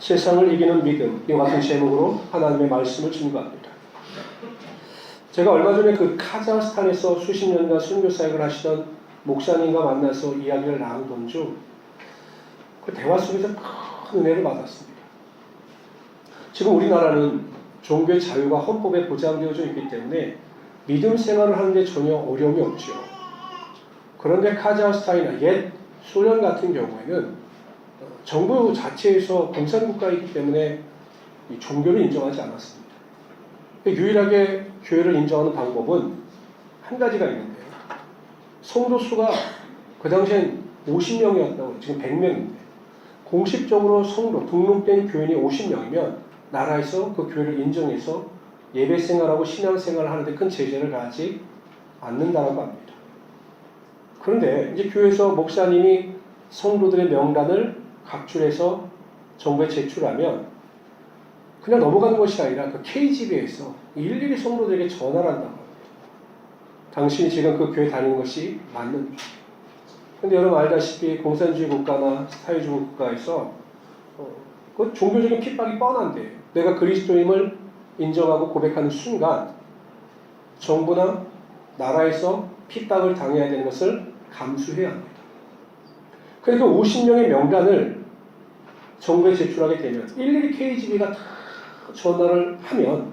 세상을 이기는 믿음, 이와 같은 제목으로 하나님의 말씀을 증거합니다. 제가 얼마 전에 그 카자흐스탄에서 수십 년간 선교사역을 하시던 목사님과 만나서 이야기를 나누던 중 그 대화 속에서 큰 은혜를 받았습니다. 지금 우리나라는 종교의 자유가 헌법에 보장되어져 있기 때문에 믿음 생활을 하는데 전혀 어려움이 없죠. 그런데 카자흐스탄이나 옛 소련 같은 경우에는 정부 자체에서 공산국가이기 때문에 이 종교를 인정하지 않았습니다. 유일하게 교회를 인정하는 방법은 한 가지가 있는데요. 성도 수가 그 당시엔 50명이었다고 지금 100명인데 공식적으로 성도 등록된 교인이 50명이면 나라에서 그 교회를 인정해서 예배 생활하고 신앙 생활을 하는데 큰 제재를 가하지 않는다고 합니다. 그런데 이제 교회에서 목사님이 성도들의 명단을 각출해서 정부에 제출하면 그냥 넘어가는 것이 아니라 그 KGB에서 일일이 성도들에게 전화를 한다고 합니다. 당신이 지금 그 교회 다니는 것이 맞는지. 근데 여러분 알다시피 공산주의 국가나 사회주의 국가에서 그 종교적인 핍박이 뻔한데 내가 그리스도임을 인정하고 고백하는 순간 정부나 나라에서 핍박을 당해야 되는 것을 감수해야 합니다. 그러니까 50명의 명단을 정부에 제출하게 되면 일일이 KGB가 다 전화를 하면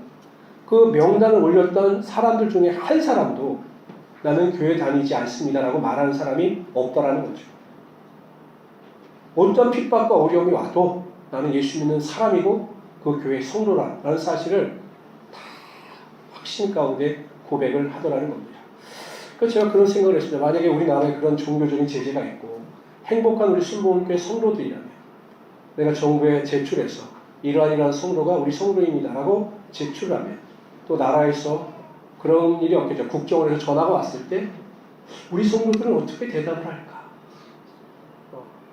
그 명단을 올렸던 사람들 중에 한 사람도 나는 교회 다니지 않습니다라고 말하는 사람이 없다라는 거죠. 어떤 핍박과 어려움이 와도 나는 예수 믿는 사람이고 그 교회의 성도라는 사실을 다 확신 가운데 고백을 하더라는 겁니다. 그래서 제가 그런 생각을 했습니다. 만약에 우리나라에 그런 종교적인 제재가 있고 행복한 우리 순복음교회 성도들이라면 내가 정부에 제출해서 이러한 성도가 우리 성도입니다라고 제출하면 또 나라에서 그런 일이 없겠죠. 국정원에서 전화가 왔을 때 우리 성도들은 어떻게 대답을 할까?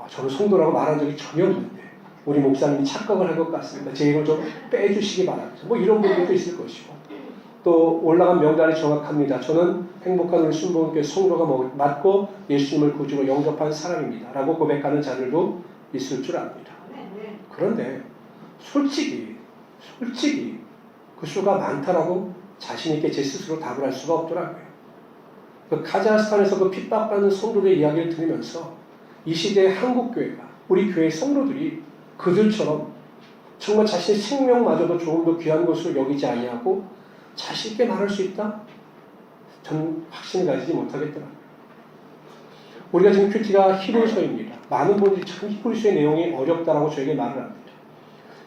저는 성도라고 말한 적이 전혀 없는데 우리 목사님이 착각을 한 것 같습니다. 제 이걸 좀 빼주시기 바랍니다. 뭐 이런 분들도 있을 것이고 또 올라간 명단이 정확합니다. 저는 행복한 우리 순복음교회 성도가 맞고 예수님을 구주로 영접한 사람입니다. 라고 고백하는 자들도 있을 줄 압니다. 그런데 솔직히 그 수가 많다라고 자신있게 제 스스로 답을 할 수가 없더라고요. 그 카자흐스탄에서 그 핍박받는 성도들의 이야기를 들으면서 이 시대의 한국교회가 우리 교회 성도들이 그들처럼 정말 자신의 생명마저도 조금 더 귀한 것으로 여기지 아니하고 자신있게 말할 수 있다? 저는 확신을 가지지 못하겠더라고요. 우리가 지금 큐티가 히브리서입니다. 많은 분들이 참 히브리서의 내용이 어렵다라고 저에게 말을 합니다.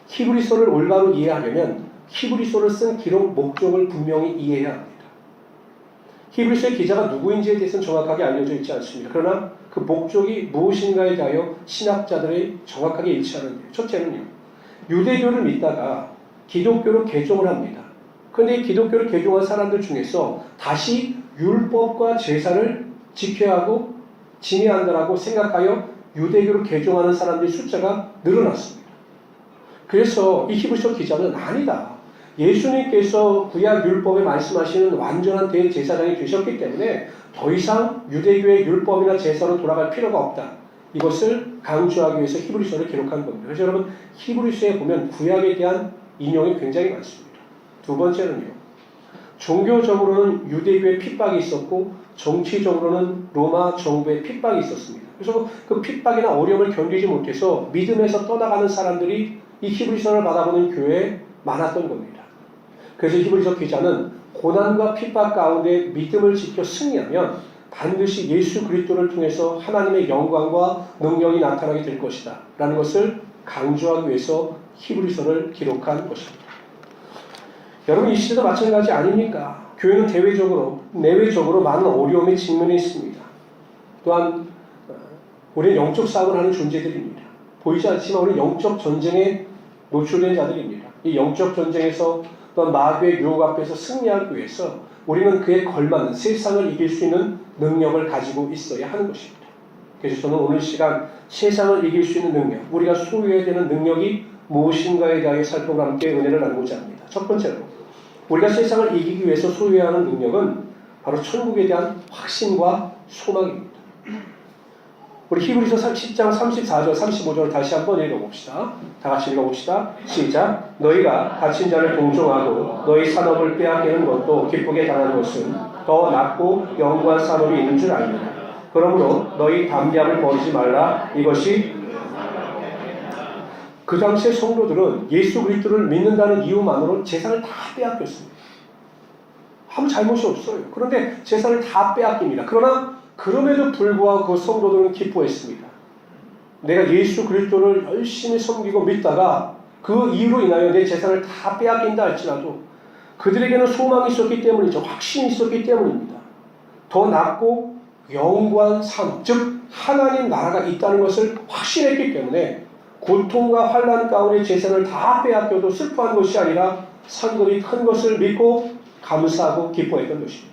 히브리서를 올바로 이해하려면 히브리서를 쓴 기록 목적을 분명히 이해해야 합니다. 히브리서의 기자가 누구인지에 대해서는 정확하게 알려져 있지 않습니다. 그러나 그 목적이 무엇인가에 대하여 신학자들이 정확하게 일치하는데요. 첫째는요. 유대교를 믿다가 기독교로 개종을 합니다. 그런데 이 기독교를 개종한 사람들 중에서 다시 율법과 제사를 지켜야 하고 지내야 한다고 생각하여 유대교로 개종하는 사람들의 숫자가 늘어났습니다. 그래서 이 히브리서 기자는 아니다. 예수님께서 구약 율법에 말씀하시는 완전한 대제사장이 되셨기 때문에 더 이상 유대교의 율법이나 제사로 돌아갈 필요가 없다. 이것을 강조하기 위해서 히브리서를 기록한 겁니다. 그래서 여러분 히브리서에 보면 구약에 대한 인용이 굉장히 많습니다. 두 번째는요. 종교적으로는 유대교의 핍박이 있었고 정치적으로는 로마 정부의 핍박이 있었습니다. 그래서 그 핍박이나 어려움을 견디지 못해서 믿음에서 떠나가는 사람들이 이 히브리서를 받아보는 교회에 많았던 겁니다. 그래서 히브리서 기자는 고난과 핍박 가운데 믿음을 지켜 승리하면 반드시 예수 그리스도를 통해서 하나님의 영광과 능력이 나타나게 될 것이다 라는 것을 강조하기 위해서 히브리서를 기록한 것입니다. 여러분 이 시대도 마찬가지 아닙니까? 교회는 내외적으로 많은 어려움에 직면해 있습니다. 또한 우리는 영적 싸움을 하는 존재들입니다. 보이지 않지만 우리는 영적 전쟁에 노출된 자들입니다. 이 영적 전쟁에서 또한 마귀의 유혹 앞에서 승리하기 위해서 우리는 그에 걸맞는 세상을 이길 수 있는 능력을 가지고 있어야 하는 것입니다. 그래서 저는 오늘 시간 세상을 이길 수 있는 능력, 우리가 소유해야 되는 능력이 무엇인가에 대하여 살펴보고 함께 은혜를 나누고자 합니다. 첫 번째로 우리가 세상을 이기기 위해서 소유해야 하는 능력은 바로 천국에 대한 확신과 소망입니다. 우리 히브리서 10장 34절 35절을 다시 한번 읽어봅시다. 다 같이 읽어봅시다. 시작. 너희가 갇힌 자를 동정하고 너희 산업을 빼앗기는 것도 기쁘게 당하는 것은 더 낫고 영구한 산업이 있는 줄 알미라. 그러므로 너희 담대함을 버리지 말라. 이것이 그 당시의 성도들은 예수 그리스도를 믿는다는 이유만으로 재산을 다 빼앗겼습니다. 아무 잘못이 없어요. 그런데 재산을 다 빼앗깁니다. 그러나 그럼에도 불구하고 그 성도들은 기뻐했습니다. 내가 예수 그리스도를 열심히 섬기고 믿다가 그 이유로 인하여 내 재산을 다 빼앗긴다 할지라도 그들에게는 소망이 있었기 때문이죠. 확신이 있었기 때문입니다. 더 낫고 영원한 삶, 즉 하나님 나라가 있다는 것을 확신했기 때문에 고통과 환난 가운데 재산을 다 빼앗겨도 슬퍼한 것이 아니라 상급이 큰 것을 믿고 감사하고 기뻐했던 것입니다.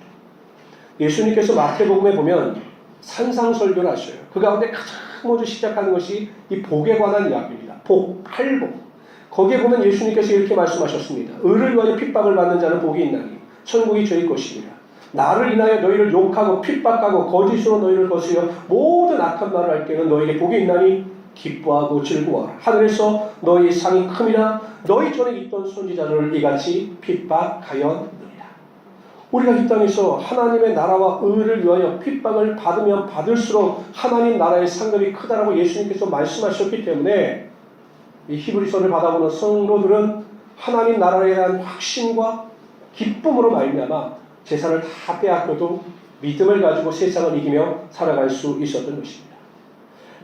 예수님께서 마태복음에 보면 산상설교를 하셔요. 그 가운데 가장 먼저 시작하는 것이 이 복에 관한 이야기입니다. 복, 팔복. 거기에 보면 예수님께서 이렇게 말씀하셨습니다. 의를 위하여 핍박을 받는 자는 복이 있나니 천국이 저희 것입니다. 나를 인하여 너희를 욕하고 핍박하고 거짓으로 너희를 거스려 모든 악한 말을 할 때는 너희에게 복이 있나니 기뻐하고 즐거워하라. 하늘에서 너희 상이 큼이라. 너희 전에 있던 선지자들을 이같이 핍박하였느니라. 우리가 이 땅에서 하나님의 나라와 의를 위하여 핍박을 받으면 받을수록 하나님 나라의 상급이 크다라고 예수님께서 말씀하셨기 때문에 이 히브리서를 받아보는 성도들은 하나님 나라에 대한 확신과 기쁨으로 말미암아 재산을 다 빼앗겨도 믿음을 가지고 세상을 이기며 살아갈 수 있었던 것입니다.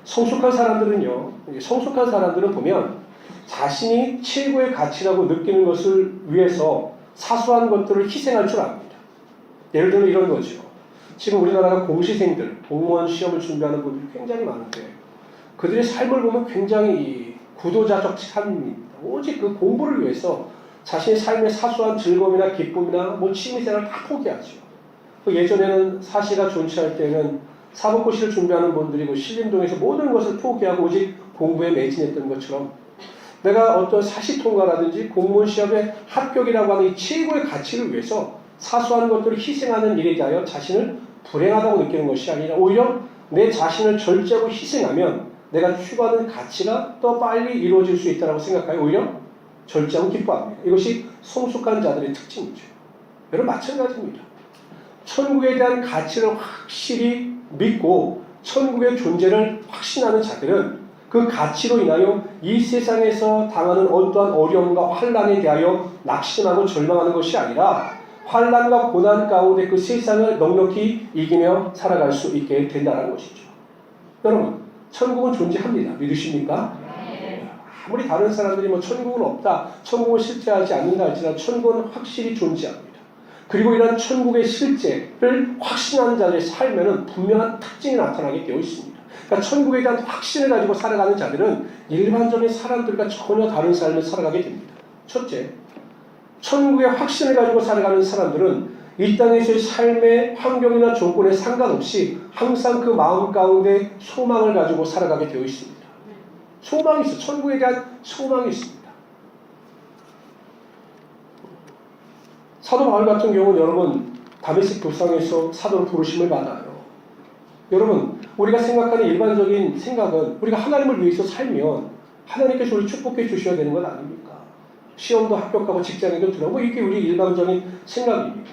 성숙한 사람들은 보면 자신이 최고의 가치라고 느끼는 것을 위해서 사소한 것들을 희생할 줄 압니다. 예를 들면 이런 거죠. 지금 우리나라가 공시생들, 공무원 시험을 준비하는 분들이 굉장히 많은데 그들의 삶을 보면 굉장히 구도자적 삶입니다. 오직 그 공부를 위해서 자신의 삶의 사소한 즐거움이나 기쁨이나 취미생활을 다 포기하죠. 예전에는 사시가 존치할 때는 사법고시를 준비하는 분들이 신림동에서 모든 것을 포기하고 오직 공부에 매진했던 것처럼 내가 어떤 사시통과라든지 공무원 시험의 합격이라고 하는 이 최고의 가치를 위해서 사소한 것들을 희생하는 일에 대하여 자신을 불행하다고 느끼는 것이 아니라 오히려 내 자신을 절제하고 희생하면 내가 추구하는 가치가 더 빨리 이루어질 수 있다고 생각하여 오히려 절제하고 기뻐합니다. 이것이 성숙한 자들의 특징이죠. 여러분 마찬가지입니다. 천국에 대한 가치를 확실히 믿고 천국의 존재를 확신하는 자들은 그 가치로 인하여 이 세상에서 당하는 어떠한 어려움과 환난에 대하여 낙심하고 절망하는 것이 아니라 환난과 고난 가운데 그 세상을 넉넉히 이기며 살아갈 수 있게 된다는 것이죠. 여러분, 천국은 존재합니다. 믿으십니까? 아무리 다른 사람들이 천국은 없다, 천국은 실제하지 않는다 할지라도 천국은 확실히 존재합니다. 그리고 이러한 천국의 실제를 확신하는 자들의 삶에는 분명한 특징이 나타나게 되어 있습니다. 그러니까 천국에 대한 확신을 가지고 살아가는 자들은 일반적인 사람들과 전혀 다른 삶을 살아가게 됩니다. 첫째, 천국의 확신을 가지고 살아가는 사람들은 이 땅에서의 삶의 환경이나 조건에 상관없이 항상 그 마음 가운데 소망을 가지고 살아가게 되어 있습니다. 소망이 있어. 천국에 대한 소망이 있습니다. 사도 바울 같은 경우는 여러분 다메섹 도상에서 사도로 부르심을 받아요. 여러분 우리가 생각하는 일반적인 생각은 우리가 하나님을 위해서 살면 하나님께서 우리 축복해 주셔야 되는 건 아닙니까? 시험도 합격하고 직장에도 들어오고 이게 우리 일반적인 생각입니다.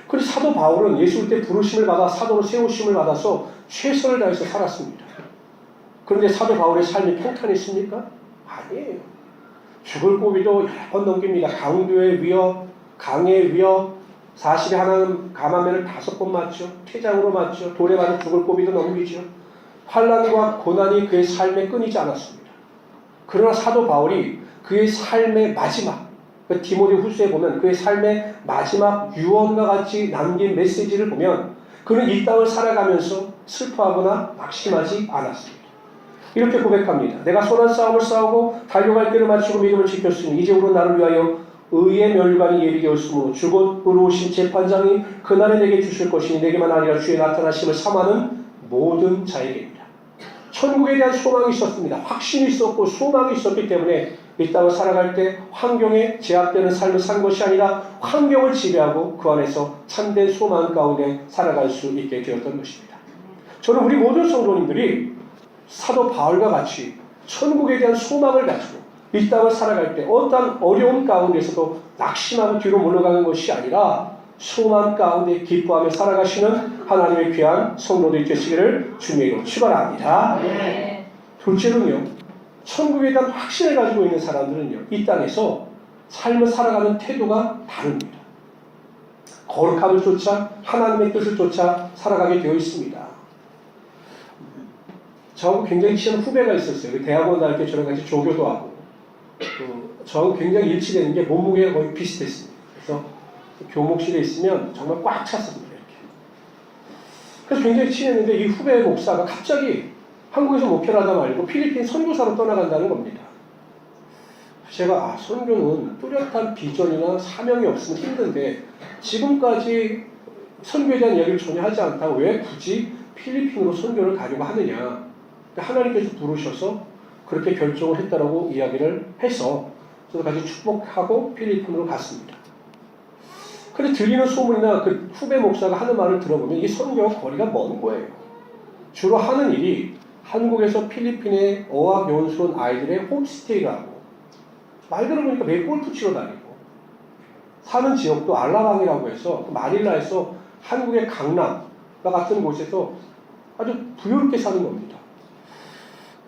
그런데 사도 바울은 예수 때 부르심을 받아 사도로 세우심을 받아서 최선을 다해서 살았습니다. 그런데 사도 바울의 삶이 평탄했습니까? 아니에요. 죽을 고비도 여러 번 넘깁니다. 강도의 위협, 강의 위협, 40에 하나는 감화면을 5번 맞죠. 퇴장으로 맞죠. 돌에 맞아 죽을 고비도 넘기죠. 환난과 고난이 그의 삶에 끊이지 않았습니다. 그러나 사도 바울이 그의 삶의 마지막, 디모데 후서에 보면 그의 삶의 마지막 유언과 같이 남긴 메시지를 보면 그는 이 땅을 살아가면서 슬퍼하거나 낙심하지 않았습니다. 이렇게 고백합니다. 내가 선한 싸움을 싸우고 달려갈 길을 마치고 믿음을 지켰으니 이제부로 나를 위하여 의의 멸관이 예비되어 있으므로 주곧 의로우신 재판장이 그날에 내게 주실 것이니 내게만 아니라 주의 나타나심을 삼하는 모든 자에게입니다. 천국에 대한 소망이 있었습니다. 확신이 있었고 소망이 있었기 때문에 이 땅을 살아갈 때 환경에 제약되는 삶을 산 것이 아니라 환경을 지배하고 그 안에서 참된 소망 가운데 살아갈 수 있게 되었던 것입니다. 저는 우리 모든 성도님들이 사도 바울과 같이 천국에 대한 소망을 가지고 이 땅을 살아갈 때 어떠한 어려움 가운데서도 낙심하고 뒤로 물러가는 것이 아니라 소망 가운데 기뻐하며 살아가시는 하나님의 귀한 성도들이 되시기를 주님의 이름으로 축원합니다. 둘째로는요, 천국에 대한 확신을 가지고 있는 사람들은요, 이 땅에서 삶을 살아가는 태도가 다릅니다. 거룩함을 쫓아 하나님의 뜻을 쫓아 살아가게 되어 있습니다. 저하고 굉장히 친한 후배가 있었어요. 대학원 다닐 때 저랑 같이 조교도 하고, 저하고 굉장히 일치되는 게 몸무게가 거의 비슷했습니다. 그래서 교목실에 있으면 정말 꽉 찼습니다. 이렇게. 그래서 굉장히 친했는데 이 후배 목사가 갑자기 한국에서 목회를 하다 말고 필리핀 선교사로 떠나간다는 겁니다. 제가 선교는 뚜렷한 비전이나 사명이 없으면 힘든데 지금까지 선교에 대한 이야기를 전혀 하지 않다고 왜 굳이 필리핀으로 선교를 가려고 하느냐. 하나님께서 부르셔서 그렇게 결정을 했다라고 이야기를 해서 저도 같이 축복하고 필리핀으로 갔습니다. 근데 들리는 소문이나 그 후배 목사가 하는 말을 들어보면 이 선교와 거리가 먼 거예요. 주로 하는 일이 한국에서 필리핀에 어학연수 온 아이들의 홈스테이를 하고, 말 들어보니까 매일 골프 치러 다니고, 사는 지역도 알라방이라고 해서 마닐라에서 한국의 강남과 같은 곳에서 아주 부유롭게 사는 겁니다.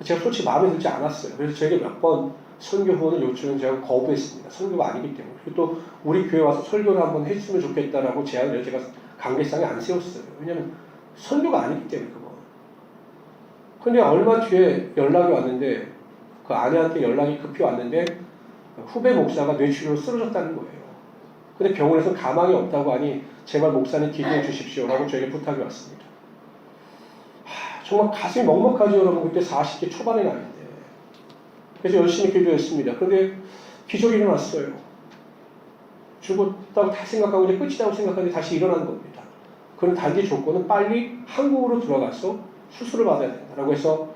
제가 솔직히 마음에 들지 않았어요. 그래서 저에게 몇 번 선교 후원을 요청은 제가 거부했습니다. 선교가 아니기 때문에. 그리고 또 우리 교회 와서 설교를 한번 해주면 좋겠다라고 제안을 제가 관계상에 안 세웠어요. 왜냐하면 선교가 아니기 때문에 그거. 근데 얼마 뒤에 연락이 왔는데, 그 아내한테 연락이 급히 왔는데 후배 목사가 뇌출혈로 쓰러졌다는 거예요. 근데 병원에서 가망이 없다고 하니 제발 목사님 기도해 주십시오라고 저에게 부탁이 왔습니다. 정말 가슴이 먹먹하죠, 여러분. 그때 40대 초반의 나이인데. 그래서 열심히 기도했습니다. 그런데 기적이 일어났어요. 죽었다고 다 생각하고 이제 끝이라고 생각하는데 다시 일어난 겁니다. 그런 단지 조건은 빨리 한국으로 들어가서 수술을 받아야 된다라고 해서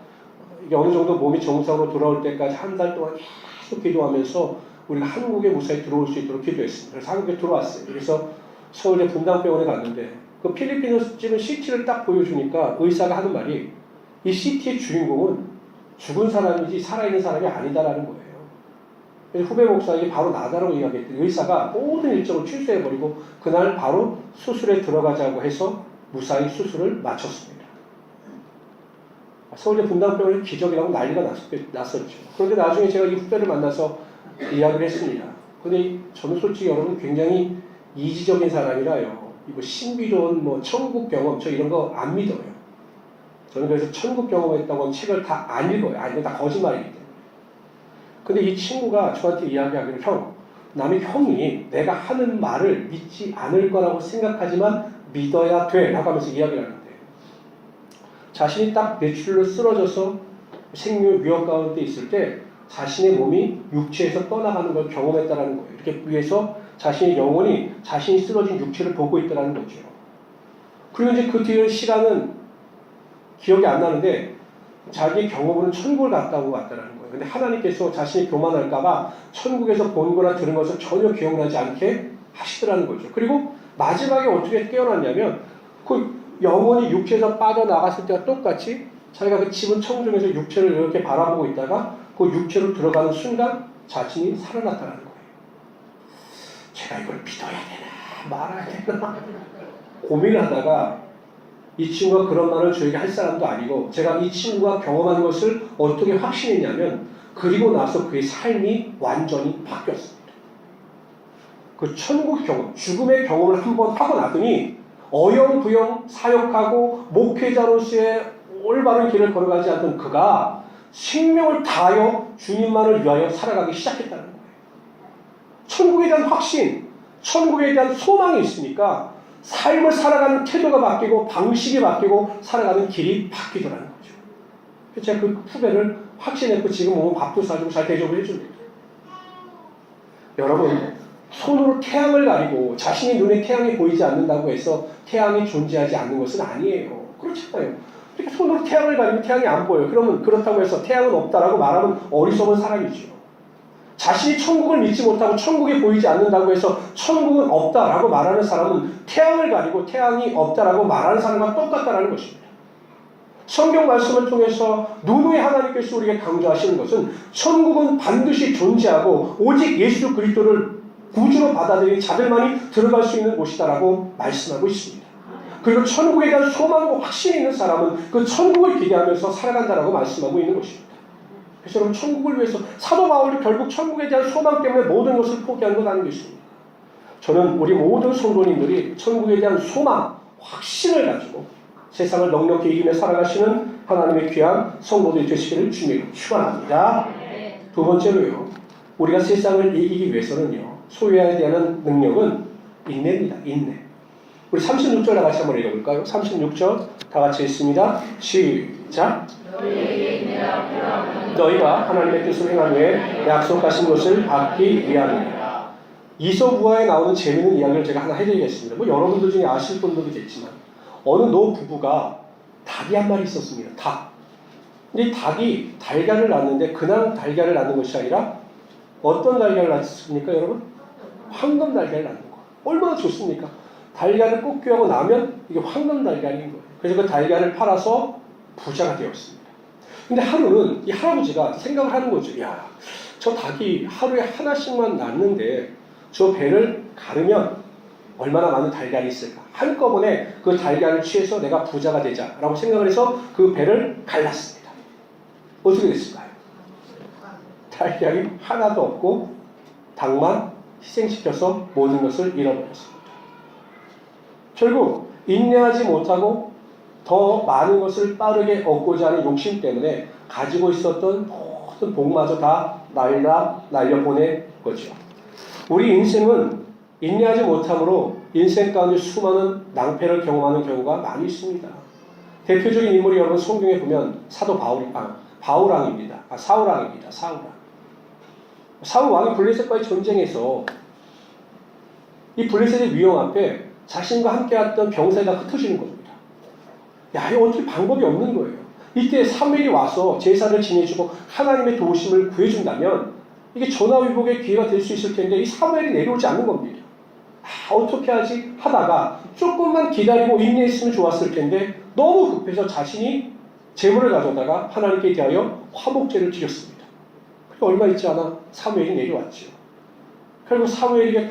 이게 어느 정도 몸이 정상으로 돌아올 때까지 한 달 동안 계속 기도하면서 우리가 한국에 무사히 들어올 수 있도록 기도했습니다. 그래서 한국에 들어왔어요. 그래서 서울의 분당병원에 갔는데 그 필리핀에서 찍은 CT를 딱 보여주니까 의사가 하는 말이 이 CT의 주인공은 죽은 사람이지 살아있는 사람이 아니다라는 거예요. 그래서 후배 목사에게 바로 나가라고 이야기했더니 의사가 모든 일정을 취소해버리고 그날 바로 수술에 들어가자고 해서 무사히 수술을 마쳤습니다. 서울대 분당병원에 기적이라고 난리가 났었죠. 그런데 나중에 제가 이 후배를 만나서 이야기를 했습니다. 근데 저는 솔직히 여러분 굉장히 이지적인 사람이라요. 이거 신비로운 천국 경험 저 이런 거 안 믿어요. 저는 그래서 천국 경험했다고 책을 다 안 읽어요. 아니 다 거짓말이기 때문에. 근데 이 친구가 저한테 이야기하기를 남의 형이 내가 하는 말을 믿지 않을 거라고 생각하지만 믿어야 돼 라고 하면서 이야기를 하는데 자신이 딱 뇌출혈로 쓰러져서 생명 위협 가운데 있을 때 자신의 몸이 육체에서 떠나가는 걸 경험했다는 거예요. 이렇게 위해서 자신의 영혼이 자신이 쓰러진 육체를 보고 있다는 거죠. 그리고 이제 그 뒤에 시간은 기억이 안 나는데 자기의 경험으로는 천국을 갔다고 왔다는 거예요. 근데 하나님께서 자신이 교만할까봐 천국에서 본 거나 들은 것을 전혀 기억나지 않게 하시더라는 거죠. 그리고 마지막에 어떻게 깨어났냐면 그 영혼이 육체에서 빠져나갔을 때와 똑같이 자기가 그 집은 청중에서 육체를 이렇게 바라보고 있다가 그 육체로 들어가는 순간 자신이 살아났다는 거예요. 제가 이걸 믿어야 되나 말아야 되나 고민을 하다가 이 친구가 그런 말을 저에게 할 사람도 아니고 제가 이 친구가 경험한 것을 어떻게 확신했냐면 그리고 나서 그의 삶이 완전히 바뀌었습니다. 그 천국 경험, 죽음의 경험을 한번 하고 나더니 어영부영 사역하고 목회자로서의 올바른 길을 걸어가지 않던 그가 생명을 다하여 주님만을 위하여 살아가기 시작했다는 거예요. 천국에 대한 확신, 천국에 대한 소망이 있으니까 삶을 살아가는 태도가 바뀌고 방식이 바뀌고 살아가는 길이 바뀌더라는 거죠. 그래서 제가 그 후배를 확신했고 지금 오면 밥도 사주고 잘 대접을 해줍니다. 여러분 손으로 태양을 가리고 자신의 눈에 태양이 보이지 않는다고 해서 태양이 존재하지 않는 것은 아니에요. 그렇잖아요. 이렇게 손으로 태양을 가리면 태양이 안 보여요. 그러면 그렇다고 해서 태양은 없다라고 말하면 어리석은 사람이죠. 자신이 천국을 믿지 못하고 천국이 보이지 않는다고 해서 천국은 없다라고 말하는 사람은 태양을 가리고 태양이 없다라고 말하는 사람과 똑같다라는 것입니다. 성경 말씀을 통해서 누누이 하나님께서 우리에게 강조하시는 것은 천국은 반드시 존재하고 오직 예수 그리스도를 구주로 받아들인 자들만이 들어갈 수 있는 곳이다라고 말씀하고 있습니다. 그리고 천국에 대한 소망과 확신이 있는 사람은 그 천국을 기대하면서 살아간다라고 말씀하고 있는 것입니다. 그래서 여러분, 천국을 위해서 사도 바울이 결국 천국에 대한 소망 때문에 모든 것을 포기한 것 아니겠습니까? 저는 우리 모든 성도님들이 천국에 대한 소망, 확신을 가지고 세상을 넉넉히 이기며 살아가시는 하나님의 귀한 성도들이 되시기를 주님으로 축원합니다. 두 번째로요, 우리가 세상을 이기기 위해서는요, 소유해야 되는 능력은 인내입니다. 인내. 우리 36절 다 같이 한번 읽어볼까요? 36절 다 같이 읽습니다. 시작. 너희가 하나님의 뜻을 행한 후에 약속하신 것을 받기 위함이라. 이솝우화에 나오는 재미있는 이야기를 제가 하나 해드리겠습니다. 뭐 여러분들 중에 아실 분들도 있겠지만 어느 노 부부가 닭이 한 마리 있었습니다. 닭. 근데 이 닭이 달걀을 낳는데 그냥 달걀을 낳는 것이 아니라 어떤 달걀을 낳습니까, 여러분? 황금 달걀을 낳는 거예요. 얼마나 좋습니까? 달걀을 뽑기하고 나면 이게 황금 달걀인 거예요. 그래서 그 달걀을 팔아서 부자가 되었습니다. 근데 하루는 이 할아버지가 생각을 하는 거죠. 야, 저 닭이 하루에 하나씩만 낳는데 저 배를 가르면 얼마나 많은 달걀이 있을까? 한꺼번에 그 달걀을 취해서 내가 부자가 되자라고 생각을 해서 그 배를 갈랐습니다. 어떻게 됐을까요? 달걀이 하나도 없고 닭만 희생시켜서 모든 것을 잃어버렸습니다. 결국 인내하지 못하고 더 많은 것을 빠르게 얻고자 하는 욕심 때문에 가지고 있었던 모든 복마저 다 날려보낸 거죠. 우리 인생은 인내하지 못함으로 인생 가운데 수많은 낭패를 경험하는 경우가 많이 있습니다. 대표적인 인물이 여러분 성경에 보면 사도 바울왕입니다. 사울왕입니다. 사울왕이 블레셋과의 전쟁에서 이 블레셋의 위험 앞에 자신과 함께 왔던 병사가 흩어지는 겁니다. 야, 이거 어떻게 방법이 없는 거예요. 이때 사무엘이 와서 제사를 지내주고 하나님의 도우심을 구해준다면 이게 전화위복의 기회가 될 수 있을 텐데 이 사무엘이 내려오지 않는 겁니다. 어떻게 하지 하다가 조금만 기다리고 인내했으면 좋았을 텐데 너무 급해서 자신이 재물을 가져다가 하나님께 대하여 화목제를 드렸습니다. 그리고 얼마 있지 않아 사무엘이 내려왔죠. 결국 사무엘에게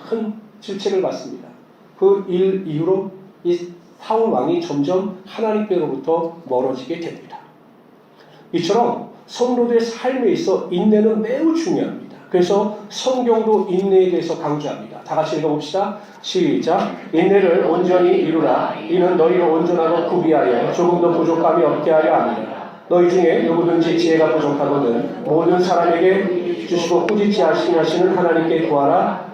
큰 질책을 받습니다. 그 일 이후로 이 사울 왕이 점점 하나님께로부터 멀어지게 됩니다. 이처럼 성도들의 삶에 있어 인내는 매우 중요합니다. 그래서 성경도 인내에 대해서 강조합니다. 다 같이 읽어봅시다. 시작. 인내를 온전히 이루라. 이는 너희를 온전하고 구비하여 조금도 부족함이 없게 하려 합니다. 너희 중에 누구든지 지혜가 부족하거든 모든 사람에게 주시고 꾸짖지 하시는 하나님께 구하라.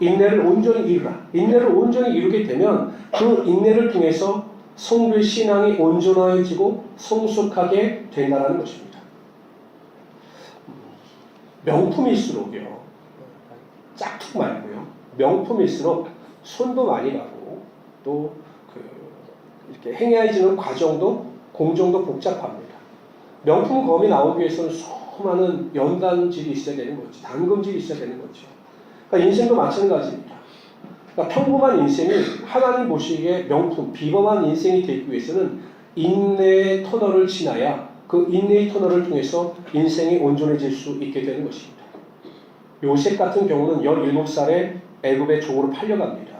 인내를 온전히 이루라. 인내를 온전히 이루게 되면 그 인내를 통해서 성도의 신앙이 온전해지고 성숙하게 된다는 것입니다. 명품일수록요, 짝퉁 말고요, 명품일수록 손도 많이 가고 또 이렇게 행해지는 과정도 공정도 복잡합니다. 명품검이 나오기 위해서는 수많은 연단질이 있어야 되는 거죠. 당금질이 있어야 되는 거죠. 그러니까 인생도 마찬가지입니다. 그러니까 평범한 인생이 하나님 보시기에 명품, 비범한 인생이 되기 위해서는 인내의 터널을 지나야 그 인내의 터널을 통해서 인생이 온전해질 수 있게 되는 것입니다. 요셉 같은 경우는 17살에 애굽의 종으로 팔려갑니다.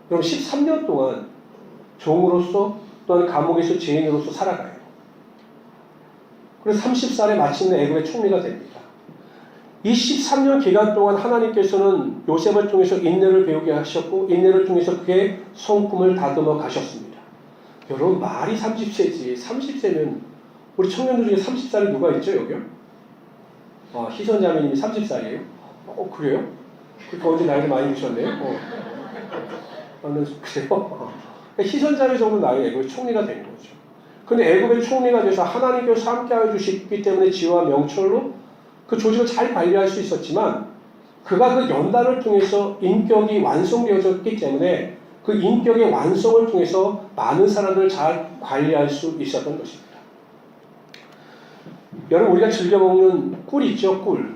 그럼 13년 동안 종으로서 또는 감옥에서 죄인으로서 살아가요. 그래서 30살에 마침내 애굽의 총리가 됩니다. 이 13년 기간 동안 하나님께서는 요셉을 통해서 인내를 배우게 하셨고 인내를 통해서 그의 성품을 다듬어 가셨습니다. 여러분 말이 30세지 30세면 우리 청년들 중에 30살이 누가 있죠 여기요? 희선자매님이 30살이에요? 그래요? 그러니까 언제 나이를 많이 드셨네요? 그래요? 희선자매 정도 나이에 애굽의 총리가 된 거죠. 근데 애굽의 총리가 돼서 하나님께서 함께하여 주시기 때문에 지혜와 명철로 그 조직을 잘 관리할 수 있었지만 그가 그 연단을 통해서 인격이 완성되어졌기 때문에 그 인격의 완성을 통해서 많은 사람들을 잘 관리할 수 있었던 것입니다. 여러분 우리가 즐겨 먹는 꿀 있죠? 꿀.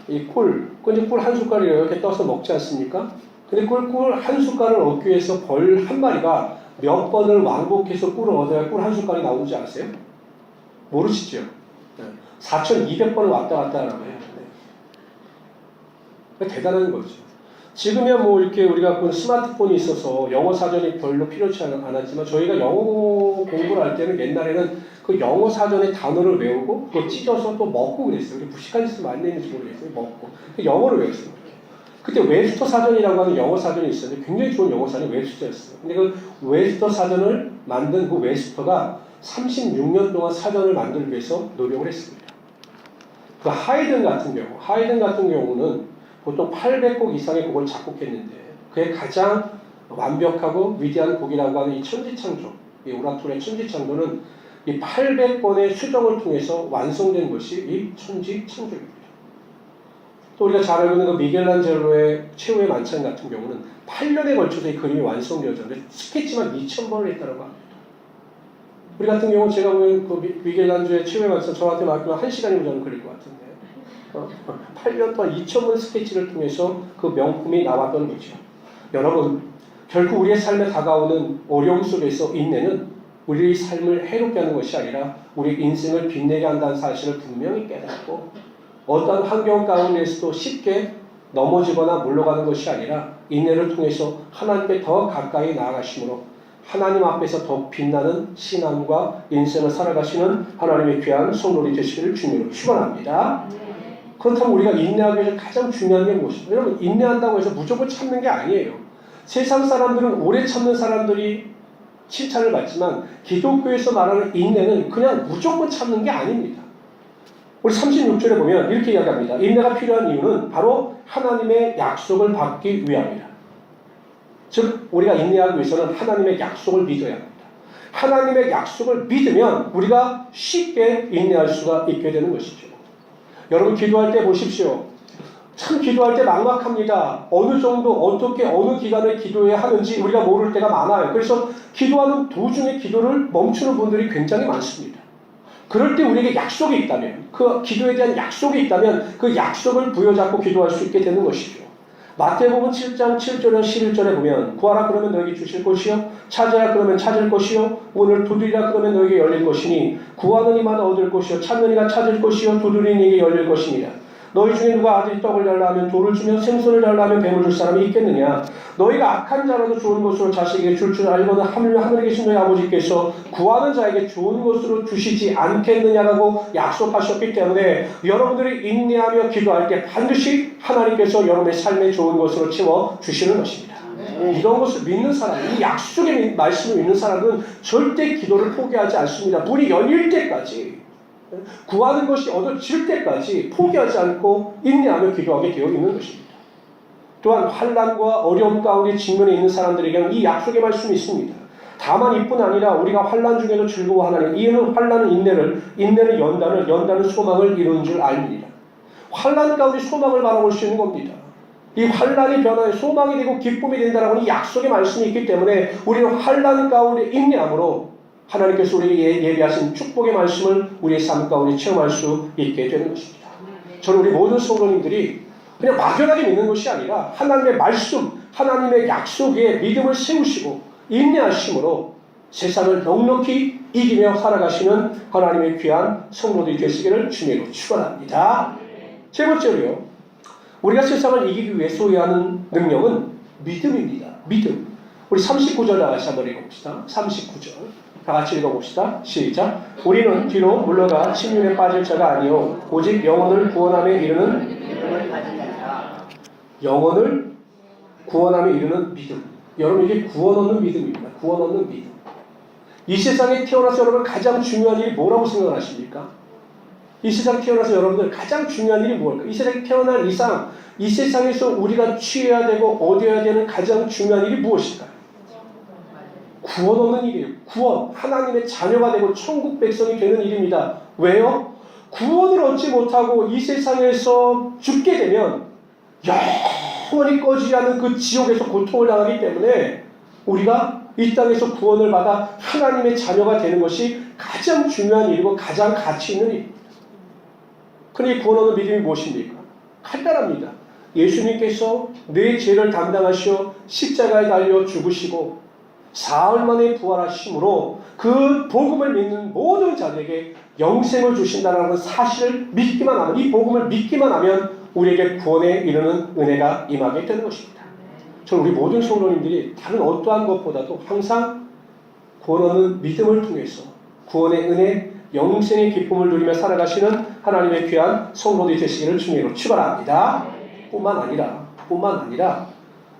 이 꿀 한 숟갈을 이렇게 떠서 먹지 않습니까? 근데 꿀 한 숟갈을 얻기 위해서 벌 한 마리가 몇 번을 왕복해서 꿀을 얻어야 꿀 한 숟갈이 나오는지 아세요? 모르시죠? 4,200번을 왔다 갔다 하라고 해요. 대단한 거죠. 지금이야 뭐 이렇게 우리가 본 스마트폰이 있어서 영어 사전이 별로 필요치 않았지만 저희가 영어 공부를 할 때는 옛날에는 그 영어 사전의 단어를 외우고 그걸 찢어서 또 먹고 그랬어요. 우리 무식한 짓을 많이 했는지 모르겠어요. 먹고. 그 영어를 외웠어요. 그때 웹스터 사전이라고 하는 영어 사전이 있었는데 굉장히 좋은 영어 사전이 웹스터였어요. 근데 그 웹스터 사전을 만든 그 웹스터가 36년 동안 사전을 만들기 위해서 노력을 했습니다. 그 하이든 같은 경우는 보통 800곡 이상의 곡을 작곡했는데 그의 가장 완벽하고 위대한 곡이라고 하는 이 천지창조, 이 오라토리의 천지창조는 이 800번의 수정을 통해서 완성된 것이 이 천지창조입니다. 또 우리가 잘 알고 있는 그 미켈란젤로의 최후의 만찬 같은 경우는 8년에 걸쳐서 이 그림이 완성되었는데 스케치만 2,000번을 했다는 거 합니다. 우리 같은 경우 제가 보면 그 미켈란젤로의 최후의 만찬 저한테 맡기면 1시간이면 저는 걸릴 것 같은데 8년 동안 2,000번 스케치를 통해서 그 명품이 나왔던 거죠. 여러분, 결국 우리의 삶에 다가오는 어려움 속에서 인내는 우리의 삶을 해롭게 하는 것이 아니라 우리 인생을 빛내게 한다는 사실을 분명히 깨닫고 어떤 환경 가운데서도 쉽게 넘어지거나 물러가는 것이 아니라 인내를 통해서 하나님께 더 가까이 나아가심으로 하나님 앞에서 더 빛나는 신앙과 인생을 살아가시는 하나님의 귀한 성도들이 되시기를 주님으로 축원합니다. 그렇다면 우리가 인내하기 위해서 가장 중요한 게 무엇입니까? 여러분, 인내한다고 해서 무조건 참는 게 아니에요. 세상 사람들은 오래 참는 사람들이 칭찬을 받지만 기독교에서 말하는 인내는 그냥 무조건 참는 게 아닙니다. 우리 36절에 보면 이렇게 이야기합니다. 인내가 필요한 이유는 바로 하나님의 약속을 받기 위함이라. 즉 우리가 인내하기 위해서는 하나님의 약속을 믿어야 합니다. 하나님의 약속을 믿으면 우리가 쉽게 인내할 수가 있게 되는 것이죠. 여러분 기도할 때 보십시오. 참 기도할 때 막막합니다. 어느 정도 어떻게 어느 기간을 기도해야 하는지 우리가 모를 때가 많아요. 그래서 기도하는 도중에 기도를 멈추는 분들이 굉장히 많습니다. 그럴 때 우리에게 약속이 있다면 그 기도에 대한 약속이 있다면 그 약속을 부여잡고 기도할 수 있게 되는 것이죠. 마태복음 7장 7절에 11절에 보면 구하라 그러면 너에게 주실 것이요 찾아야 그러면 찾을 것이요 문을 두드리라 그러면 너에게 열릴 것이니 구하는 이마다 얻을 것이요 찾는 이가 찾을 것이요 두드리는 이에게 열릴 것이니라. 너희 중에 누가 아들이 떡을 달라 하면 돌을 주며 생선을 달라 하면 뱀을 줄 사람이 있겠느냐. 너희가 악한 자라도 좋은 것으로 자식에게 줄 줄 알거든 하늘에 계신 너희 아버지께서 구하는 자에게 좋은 것으로 주시지 않겠느냐라고 약속하셨기 때문에 여러분들이 인내하며 기도할 때 반드시 하나님께서 여러분의 삶에 좋은 것으로 채워주시는 것입니다. 이런 것을 믿는 사람, 이 약속의 말씀을 믿는 사람은 절대 기도를 포기하지 않습니다. 문이 열릴 때까지 구하는 것이 얻어질 때까지 포기하지 않고 인내하며 기도하게 되어 있는 것입니다. 또한 환난과 어려움 가운데 직면해 있는 사람들에게는 이 약속의 말씀이 있습니다. 다만 이뿐 아니라 우리가 환난 중에도 즐거워하나니 이는 환난은 인내는 연단은 소망을 이루는 줄 알미니라. 환난 가운데 소망을 바라볼 수 있는 겁니다. 이 환난이 변화해 소망이 되고 기쁨이 된다라고 이 약속의 말씀이 있기 때문에 우리는 환난 가운데 인내함으로 하나님께서 우리에게 예비하신 축복의 말씀을 우리의 삶 가운데 체험할 수 있게 되는 것입니다. 저는 우리 모든 성도님들이 그냥 막연하게 믿는 것이 아니라 하나님의 말씀, 하나님의 약속에 믿음을 세우시고 인내하심으로 세상을 넉넉히 이기며 살아가시는 하나님의 귀한 성도들이 되시기를 주님으로 축원합니다. 세 번째로요. 우리가 세상을 이기기 위해 소유해야 하는 능력은 믿음입니다. 믿음. 우리 39절 다시 한번 읽어봅시다. 39절. 다 같이 읽어봅시다. 시작. 우리는 뒤로 물러가 침륜에 빠질 자가 아니요 오직 영혼을 구원함에 이르는 믿음. 여러분 이게 구원 얻는 믿음입니다. 구원 얻는 믿음. 이 세상에 태어나서 여러분 가장 중요한 일이 뭐라고 생각하십니까? 이 세상에 태어나서 여러분들 가장 중요한 일이 무엇일까? 이 세상에 태어난 이상 이 세상에서 우리가 취해야 되고 얻어야 되는 가장 중요한 일이 무엇일까요? 구원 얻는 일이에요. 구원. 하나님의 자녀가 되고 천국 백성이 되는 일입니다. 왜요? 구원을 얻지 못하고 이 세상에서 죽게 되면 영원히 꺼지지 않는 그 지옥에서 고통을 당하기 때문에 우리가 이 땅에서 구원을 받아 하나님의 자녀가 되는 것이 가장 중요한 일이고 가장 가치 있는 일입니다. 그러니 구원 얻는 믿음이 무엇입니까? 간단합니다. 예수님께서 내 죄를 담당하시어 십자가에 달려 죽으시고 사흘 만에 부활하심으로 그 복음을 믿는 모든 자들에게 영생을 주신다는 사실을 믿기만 하면, 이 복음을 믿기만 하면 우리에게 구원에 이르는 은혜가 임하게 되는 것입니다. 저는 우리 모든 성도님들이 다른 어떠한 것보다도 항상 구원 얻는 믿음을 통해서 구원의 은혜, 영생의 기쁨을 누리며 살아가시는 하나님의 귀한 성도들이 되시기를 주님으로 축원합니다. 뿐만 아니라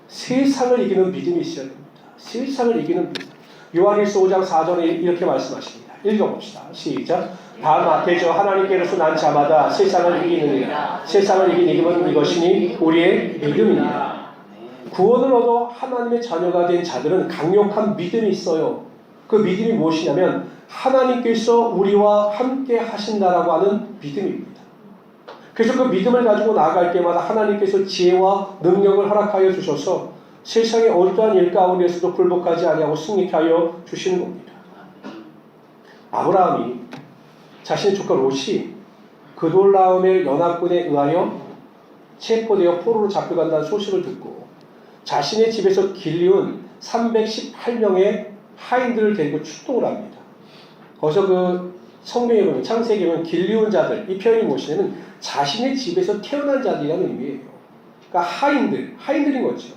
세상을 이기는 믿음이 있어야 됩니다. 세상을 이기는 믿음. 요한일서 5장 4절에 이렇게 말씀하십니다. 읽어봅시다. 시작. 다만 대저 하나님께로서 난 자마다 세상을 이기느니라. 세상을 이긴 이름은 이것이니 우리의 믿음이니라. 구원을 얻어 하나님의 자녀가 된 자들은 강력한 믿음이 있어요. 그 믿음이 무엇이냐면 하나님께서 우리와 함께 하신다라고 하는 믿음입니다. 그래서 그 믿음을 가지고 나아갈 때마다 하나님께서 지혜와 능력을 허락하여 주셔서 세상의 어떠한 일 가운데서도 굴복하지 아니하고 승리케 하여 주시는 겁니다. 아브라함이 자신의 조카 롯이 그돌라오멜 연합군에 의하여 체포되어 포로로 잡혀간다는 소식을 듣고 자신의 집에서 길리운 318명의 하인들을 데리고 출동을 합니다. 거기서 그 성경에 보면, 창세기에 보면 길리운 자들, 이 표현이 무엇이냐면 자신의 집에서 태어난 자들이라는 의미예요. 그러니까 하인들인 거죠.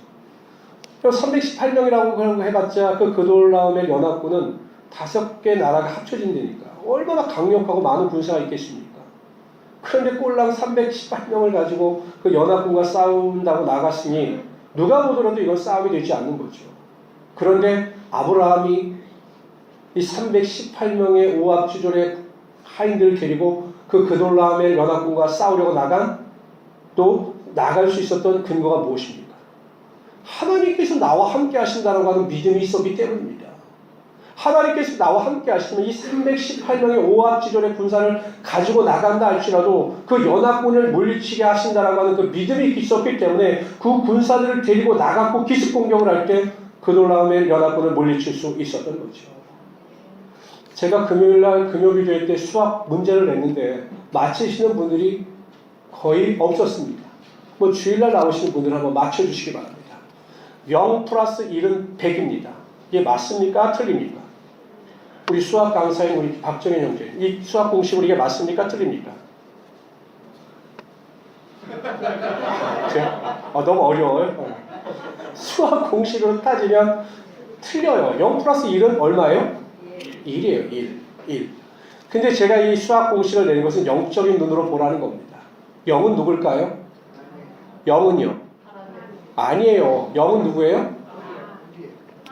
318명이라고 해봤자 그 그돌라오멜 연합군은 5개 나라가 합쳐진 데니까 얼마나 강력하고 많은 군사가 있겠습니까? 그런데 꼴랑 318명을 가지고 그 연합군과 싸운다고 나갔으니 누가 보더라도 이건 싸움이 되지 않는 거죠. 그런데 아브라함이 이 318명의 오합지졸의 하인들을 데리고 그 그돌라오멜 연합군과 싸우려고 나갈 수 있었던 근거가 무엇입니까? 하나님께서 나와 함께 하신다고 하는 믿음이 있었기 때문입니다. 하나님께서 나와 함께 하시면 이 318명의 오합지졸의 군사를 가지고 나간다 할지라도 그 연합군을 물리치게 하신다라고 하는 그 믿음이 있었기 때문에 그 군사들을 데리고 나갔고 기습 공격을 할 때 그돌라오멜 연합군을 물리칠 수 있었던 거죠. 제가 금요일날 금요기도회 때 수학 문제를 냈는데 맞히시는 분들이 거의 없었습니다. 뭐 주일날 나오시는 분들 한번 맞춰주시기 바랍니다. 0 플러스 1은 100입니다. 이게 맞습니까? 틀립니까? 우리 수학 강사인 우리 박정현 형제, 이 수학 공식으로 이게 맞습니까? 틀립니까? 너무 어려워요. 수학 공식으로 따지면 틀려요. 0 플러스 1은 얼마예요? 1이에요. 1. 근데 제가 이 수학 공식을 내는 것은 영적인 눈으로 보라는 겁니다. 0은 누굴까요? 0은요? 아니에요. 0은 누구예요?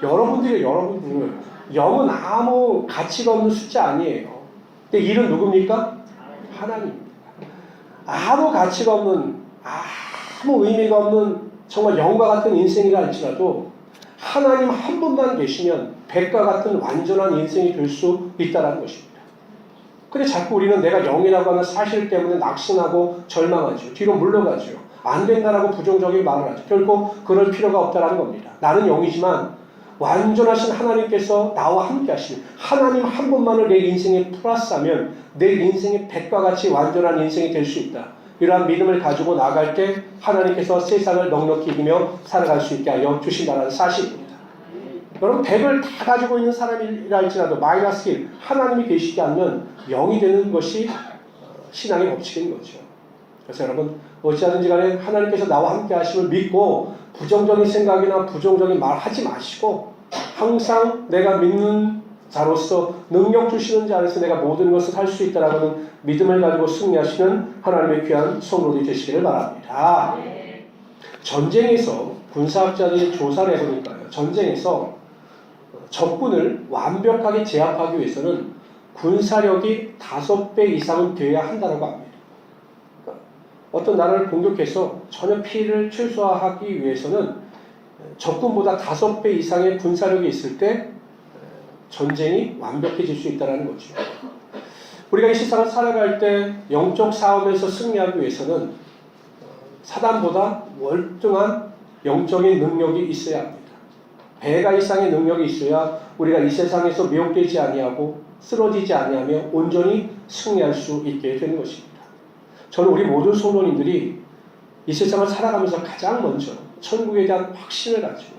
여러분들이에요. 여러분들. 0은 아무 가치가 없는 숫자 아니에요. 근데 1은 누굽니까? 하나님입니다. 아무 가치가 없는, 아무 의미가 없는 정말 0과 같은 인생이라 할지라도 하나님 한 분만 계시면 100과 같은 완전한 인생이 될 수 있다는 것입니다. 근데 자꾸 우리는 내가 0이라고 하는 사실 때문에 낙심하고 절망하죠. 뒤로 물러가죠. 안 된다라고 부정적인 말을 하죠. 결코 그럴 필요가 없다는 겁니다. 나는 0이지만 완전하신 하나님께서 나와 함께 하시는 하나님 한 분만을 내 인생에 플러스하면 내 인생의 100과 같이 완전한 인생이 될 수 있다. 이러한 믿음을 가지고 나갈 때 하나님께서 세상을 넉넉히 이기며 살아갈 수 있게 하여 주신다는 사실입니다. 여러분 100을 다 가지고 있는 사람이라 할지라도 마이너스 1, 하나님이 계시지 않으면 0이 되는 것이 신앙의 법칙인 거죠. 그래서 여러분 어찌하든지 간에 하나님께서 나와 함께 하심을 믿고 부정적인 생각이나 부정적인 말 하지 마시고 항상 내가 믿는 자로서 능력 주시는 자로서 내가 모든 것을 할 수 있다라고 하는 믿음을 가지고 승리하시는 하나님의 귀한 성도들이 되시기를 바랍니다. 전쟁에서 군사학자들이 조사를 해보니까요. 전쟁에서 적군을 완벽하게 제압하기 위해서는 군사력이 5배 이상은 되어야 한다고 합니다. 어떤 나라를 공격해서 전혀 피해를 최소화하기 위해서는 적군보다 5배 이상의 군사력이 있을 때 전쟁이 완벽해질 수 있다는 거죠. 우리가 이 세상을 살아갈 때 영적 싸움에서 승리하기 위해서는 사단보다 월등한 영적인 능력이 있어야 합니다. 배가 이상의 능력이 있어야 우리가 이 세상에서 미혹되지 아니하고 쓰러지지 아니하며 온전히 승리할 수 있게 되는 것입니다. 저는 우리 모든 성도님들이 이 세상을 살아가면서 가장 먼저 천국에 대한 확신을 가지고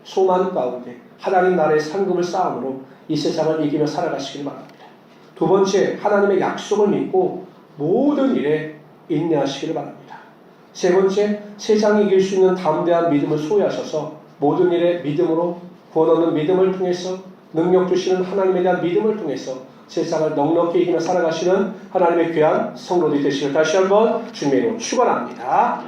소망 가운데 하나님 나라의 상급을 쌓음으로 이 세상을 이기며 살아가시길 바랍니다. 두 번째, 하나님의 약속을 믿고 모든 일에 인내하시기를 바랍니다. 세 번째, 세상이 이길 수 있는 담대한 믿음을 소유하셔서 모든 일에 믿음으로 구원 얻는 믿음을 통해서 능력 주시는 하나님에 대한 믿음을 통해서 세상을 넉넉히 이기며 살아가시는 하나님의 귀한 성도들이 되시길 다시 한번 주님의 이름으로 축원합니다.